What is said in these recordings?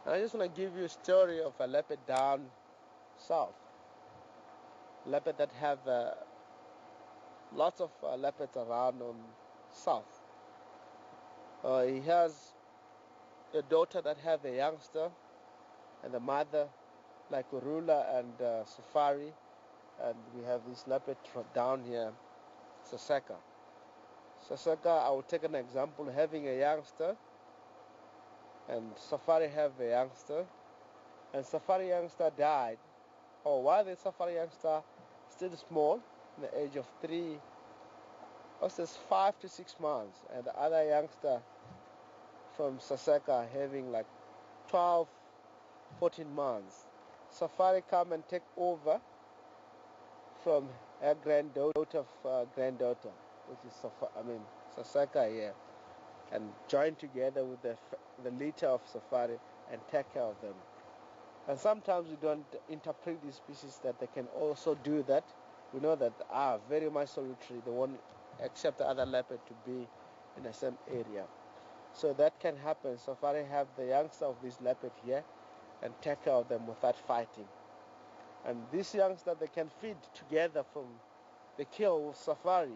And I just want to give you a story of a leopard down south. Leopard that have lots of leopards around on south. He has a daughter that have a youngster, and the mother like Urula and Safari, and we have this leopard down here, Saseka. Saseka, I will take an example, having a youngster, and Safari have a youngster, and Safari youngster died. Or while the Safari youngster still small, in the age of 5 to 6 months, and the other youngster from Saseka having like 12, 14 months. Safari come and take over from her granddaughter, which is Saseka here, and join together with the litter of Safari and take care of them. And sometimes we don't interpret these species that they can also do that. We know that they are very much solitary. They won't accept the other leopard to be in the same area. So that can happen. Safari have the youngster of this leopard here and take care of them without fighting. And these youngsters, they can feed together from the kill with Safari,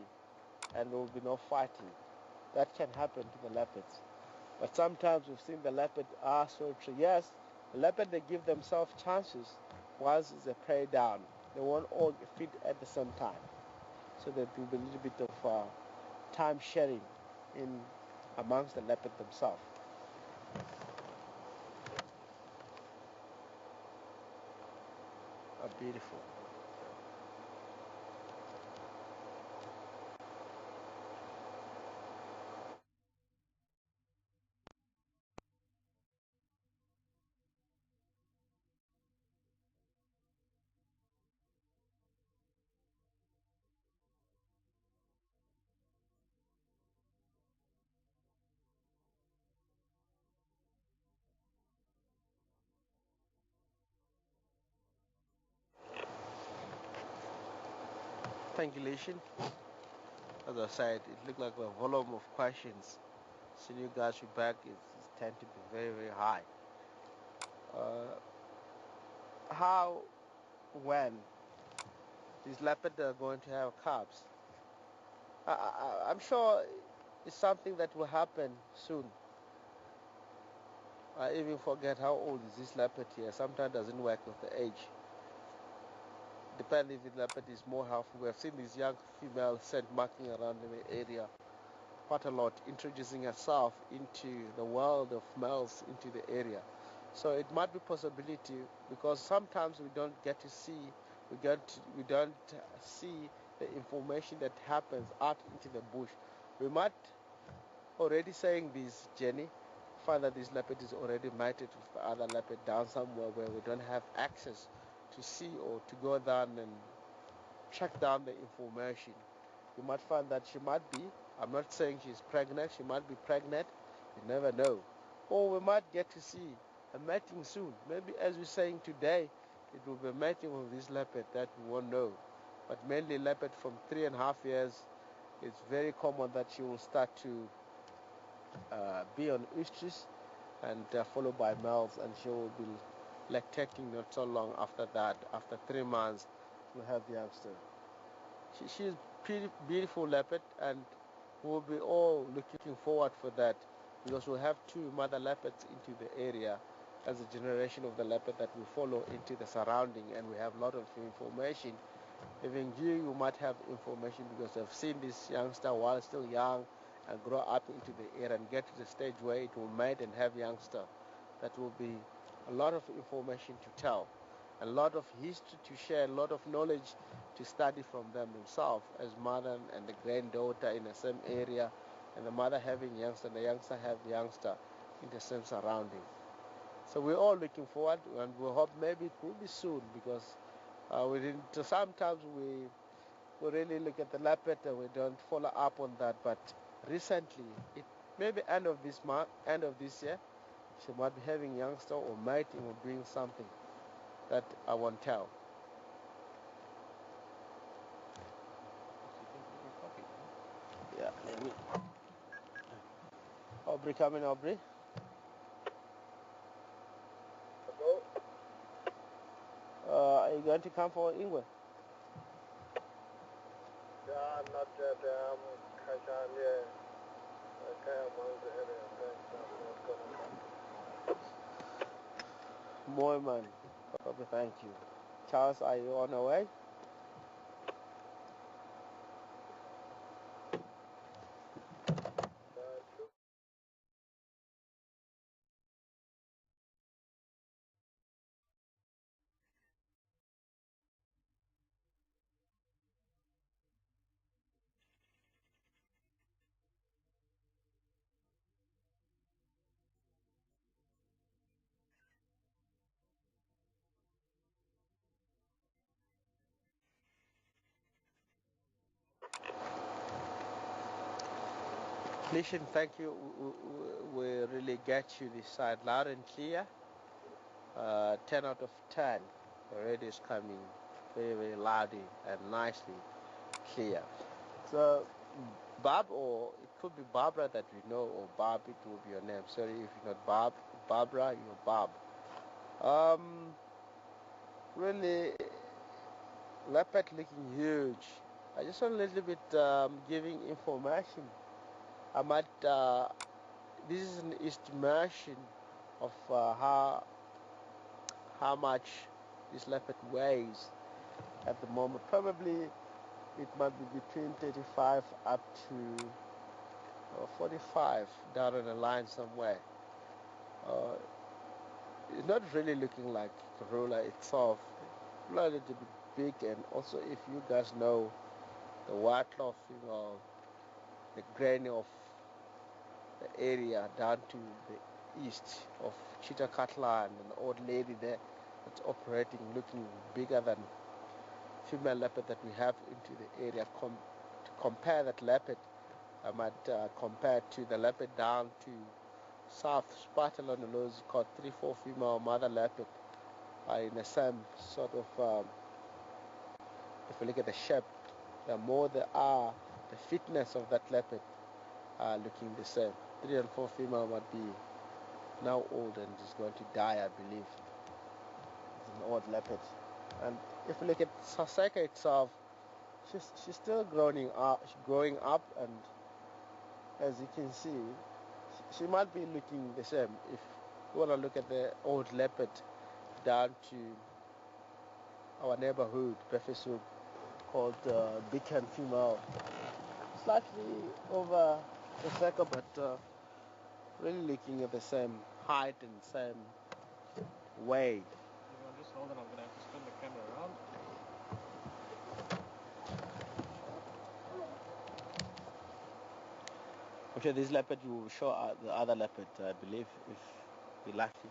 and there will be no fighting. That can happen to the leopards. But sometimes we've seen the leopard are solitary. Yes, the leopard, they give themselves chances once they prey down. They won't all feed at the same time. So there will be a little bit of time sharing in amongst the leopard themselves. Are beautiful. Thank you, Lieschen. As I said, it looked like a volume of questions. Seeing you guys back is tend to be very, very high. How, when these leopards are going to have cubs? I'm sure it's something that will happen soon. I even forget how old is this leopard here. Sometimes it doesn't work with the age. Depending if the leopard is more healthy. We have seen this young female scent marking around in the area quite a lot, introducing herself into the world of males into the area. So it might be possibility, because sometimes we don't get to see, we don't see the information that happens out into the bush. We might already saying this, Jenny, find that this leopard is already mated with the other leopard down somewhere where we don't have access to see or to go down and track down the information. You might find that she might be, I'm not saying she's pregnant, she might be pregnant, you never know. Or we might get to see a mating soon. Maybe as we're saying today, it will be mating with this leopard that we won't know. But mainly leopard from 3.5 years, it's very common that she will start to be on estrus and followed by males, and she will be lactating not so long after that. After 3 months, we'll have the youngster. She's pretty beautiful leopard, and we'll be all looking forward for that, because we'll have 2 mother leopards into the area as a generation of the leopard that will follow into the surrounding, and we have a lot of information. Even you might have information, because I've seen this youngster while still young and grow up into the area and get to the stage where it will mate and have youngster. That will be a lot of information to tell, a lot of history to share, a lot of knowledge to study from them themselves, as mother and the granddaughter in the same area, and the mother having youngster and the youngster have youngster in the same surrounding. So we're all looking forward, and we hope maybe it will be soon, because sometimes we really look at the leopard and we don't follow up on that. But recently, it maybe end of this month, end of this year, she might be having youngster or mating or doing something that I won't tell. Yeah, let me. Aubrey, come in, Aubrey. going to come for Ingwe? Yeah, not that Kashania, among the area. More man. Okay, thank you. Charles, are you on the way? Lieschen, thank you. We really get you this side loud and clear. 10 out of 10. The radio is coming very, very loudly and nicely clear. So, Bob, or it could be Barbara that we know, or Bob, it will be your name. Sorry if you're not Bob. Barbara, you're Bob. Really, leopard looking huge. I just want a little bit giving information. I might, this is an estimation of how much this leopard weighs at the moment. Probably it might be between 35 up to 45 down on the line somewhere. It's not really looking like the ruler itself. A little bit big, and also if you guys know the wildlife, the grain of the area down to the east of Chitakatla, and an old lady there that's operating, looking bigger than female leopard that we have into the area. To compare that leopard, I might compare to the leopard down to South Spartel on the nose, called 3-4 female mother leopard, in the same sort of, if you look at the shape, the more there are, the fitness of that leopard are looking the same. 3 and 4 female might be now old and is going to die, I believe. It's an old leopard. And if you look at Saseka itself, she's still growing up, and as you can see, she might be looking the same. If you want to look at the old leopard down to our neighborhood, Befesuk, called Beacon female, slightly over the Saseka, but really looking at the same height and same weight. Just hold on, I'm going to have to spin the camera around. I'm sure this leopard will show the other leopard, I believe, if we're lucky.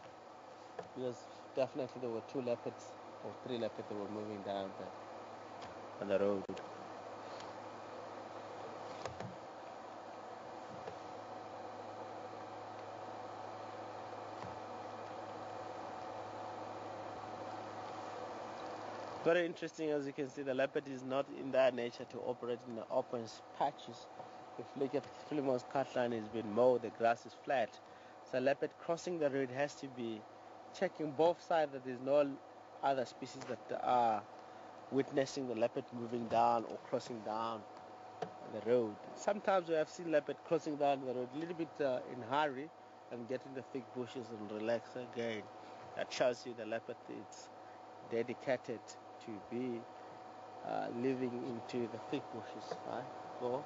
Because definitely there were 2 leopards or 3 leopards that were moving down on the road. Very interesting. As you can see, the leopard is not in their nature to operate in the open patches. If you look at Philemon's cut line, has been mowed, the grass is flat. So leopard crossing the road has to be checking both sides that there's no other species that are witnessing the leopard moving down or crossing down the road. Sometimes we have seen leopard crossing down the road a little bit in hurry and getting the thick bushes and relax again. That shows you the leopard is dedicated to be living into the thick bushes. Right? Go.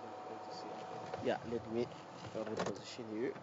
Yeah, let me reposition you.